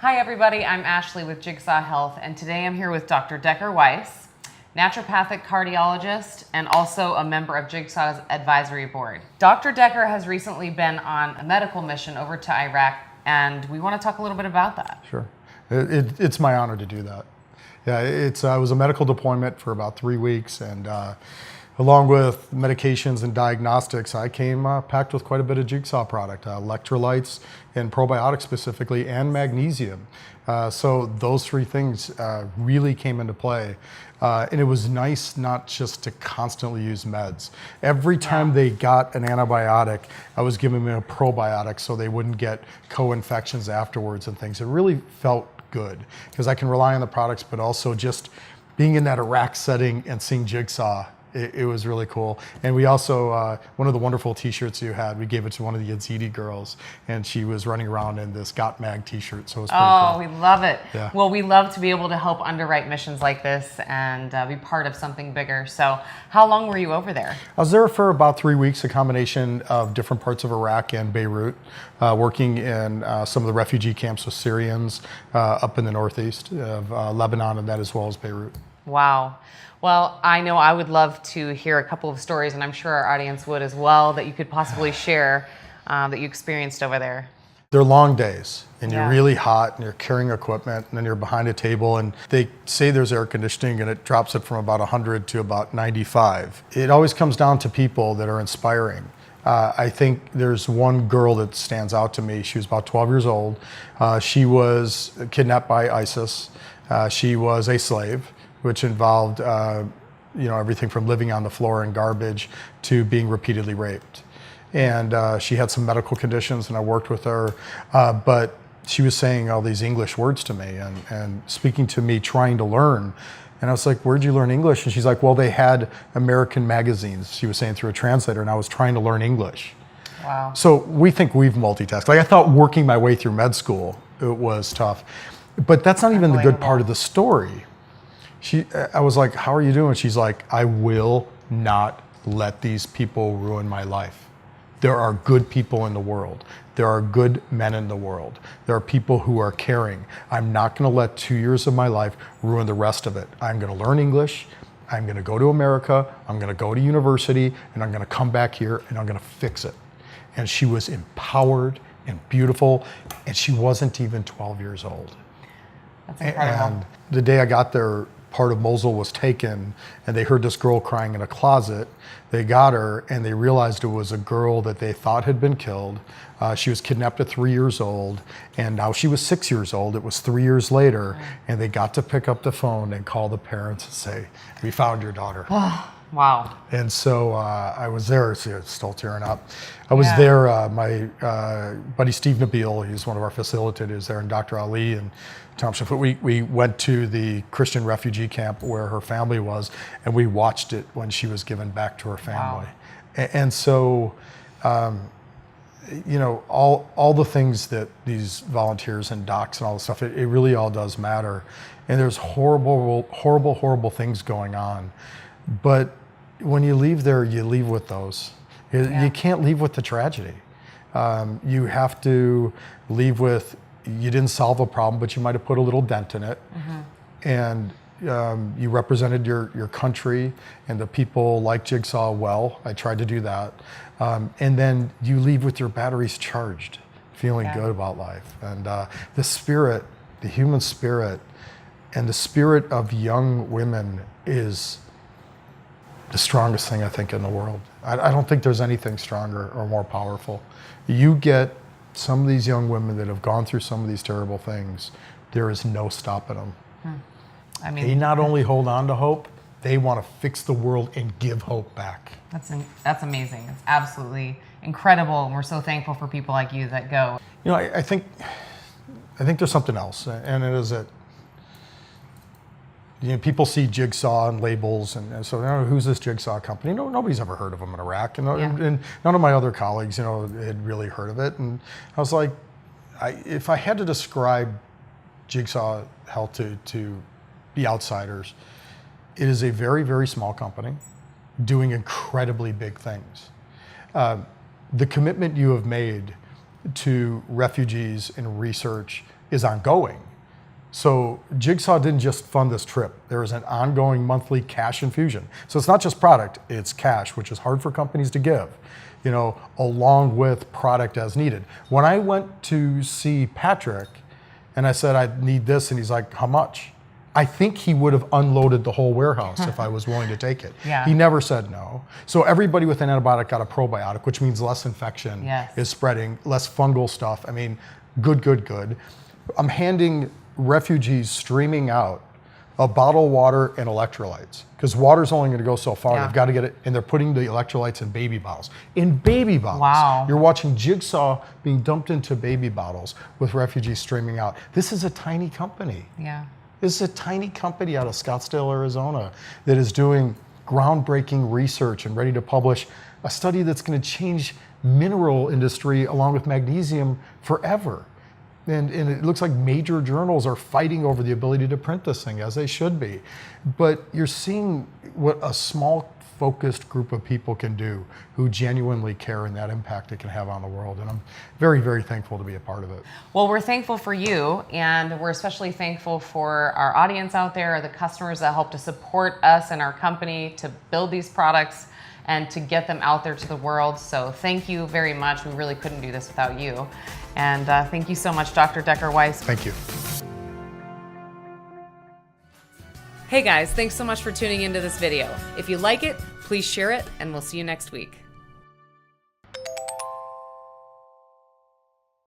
Hi everybody, I'm Ashley with Jigsaw Health, and today I'm here with Dr. Decker Weiss, naturopathic cardiologist and also a member of Jigsaw's advisory board. Dr. Decker has recently been on a medical mission over to Iraq, and we want to talk a little bit about that. Sure. It's my honor to do that. Yeah, it was a medical deployment for about 3 weeks, and along with medications and diagnostics, I came packed with quite a bit of Jigsaw product, electrolytes and probiotics specifically, and magnesium. So those three things really came into play. And it was nice not just to constantly use meds. Every time they got an antibiotic, I was giving them a probiotic so they wouldn't get co-infections afterwards and things. It really felt good because I can rely on the products, but also just being in that Iraq setting and seeing Jigsaw, it was really cool. And we also, one of the wonderful t-shirts you had, we gave it to one of the Yazidi girls, and she was running around in this Got Mag t-shirt, so it was pretty cool. We love it. Yeah. Well, we love to be able to help underwrite missions like this and be part of something bigger. So how long were you over there? I was there for about 3 weeks, a combination of different parts of Iraq and Beirut, working in some of the refugee camps with Syrians up in the northeast of Lebanon, and that as well as Beirut. Wow. Well, I know I would love to hear a couple of stories, and I'm sure our audience would as well, that you could possibly share that you experienced over there. They're long days, and you're really hot, and you're carrying equipment, and then you're behind a table, and they say there's air conditioning, and it drops it from about 100 to about 95. It always comes down to people that are inspiring. I think there's one girl that stands out to me. She was about 12 years old. She was kidnapped by ISIS. She was a slave, which involved everything from living on the floor in garbage to being repeatedly raped. And she had some medical conditions, and I worked with her, but she was saying all these English words to me and speaking to me, trying to learn. And I was like, where'd you learn English? And she's like, well, they had American magazines, she was saying, through a translator, and I was trying to learn English. Wow. So we think we've multitasked. Like, I thought working my way through med school, it was tough. But that's not even the good part of the story. I was like, how are you doing? She's like, I will not let these people ruin my life. There are good people in the world. There are good men in the world. There are people who are caring. I'm not going to let 2 years of my life ruin the rest of it. I'm going to learn English. I'm going to go to America. I'm going to go to university, and I'm going to come back here, and I'm going to fix it. And she was empowered and beautiful, and she wasn't even 12 years old. That's incredible. And the day I got there, part of Mosul was taken, and they heard this girl crying in a closet. They got her, and they realized it was a girl that they thought had been killed. She was kidnapped at 3 years old, and now she was 6 years old. It was 3 years later, and they got to pick up the phone and call the parents and say, we found your daughter. Wow. And so I was there, still tearing up. I was there, my buddy Steve Nabil, he's one of our facilitators there, and Dr. Ali and Tom Shafut, we went to the Christian refugee camp where her family was, and we watched it when she was given back to her family. Wow. And so, all the things that these volunteers and docs and all this stuff, it really all does matter. And there's horrible things going on. But when you leave there, you leave with those. You can't leave with the tragedy. You have to leave with, you didn't solve a problem, but you might have put a little dent in it. And you represented your country and the people like Jigsaw well. I tried to do that. And then you leave with your batteries charged, feeling good about life. And the spirit, the human spirit, and the spirit of young women is the strongest thing I think in the world. I don't think there's anything stronger or more powerful. You get some of these young women that have gone through some of these terrible things, there is no stopping them. I mean, they not only hold on to hope, they want to fix the world and give hope back. That's amazing. It's absolutely incredible, and we're so thankful for people like you that go. I think there's something else, and it is that people see Jigsaw and labels, and so who's this Jigsaw company? No, nobody's ever heard of them in Iraq, and none of my other colleagues, had really heard of it. And I was like, if I had to describe Jigsaw Health to the outsiders, it is a very, very small company doing incredibly big things. The commitment you have made to refugees and research is ongoing. So Jigsaw didn't just fund this trip. There is an ongoing monthly cash infusion. So it's not just product, it's cash, which is hard for companies to give, you know, along with product as needed. When I went to see Patrick and I said, I need this, and he's like, how much? I think he would have unloaded the whole warehouse if I was willing to take it. Yeah. He never said no. So everybody with an antibiotic got a probiotic, which means less infection is spreading, less fungal stuff. I mean, good. I'm handing refugees streaming out a bottle of water and electrolytes, because water's only going to go so far. Yeah. They've got to get it, and they're putting the electrolytes in baby bottles. In baby bottles. Wow. You're watching Jigsaw being dumped into baby bottles with refugees streaming out. This is a tiny company. Yeah. This is a tiny company out of Scottsdale, Arizona, that is doing groundbreaking research and ready to publish a study that's going to change mineral industry along with magnesium forever. And it looks like major journals are fighting over the ability to print this thing, as they should be. But you're seeing what a small, focused group of people can do who genuinely care, and that impact it can have on the world. And I'm very, very thankful to be a part of it. Well, we're thankful for you, and we're especially thankful for our audience out there, the customers that help to support us and our company to build these products and to get them out there to the world. So thank you very much. We really couldn't do this without you. And thank you so much, Dr. Decker Weiss. Thank you. Hey guys, thanks so much for tuning into this video. If you like it, please share it, and we'll see you next week.